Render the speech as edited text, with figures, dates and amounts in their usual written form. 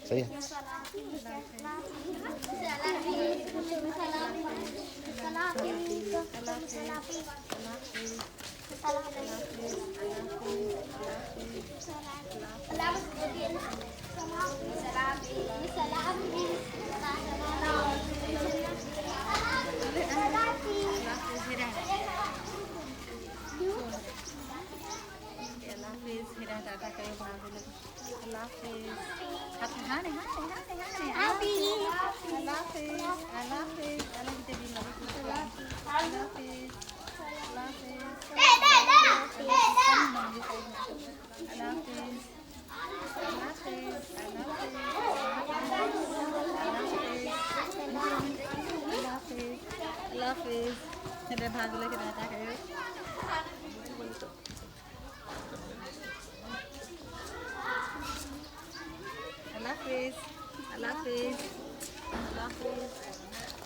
सही है। भाग लेके रहता है अल्लाह हाफिज़ अल्लाह हाफिज़ अल्लाह हाफिज़।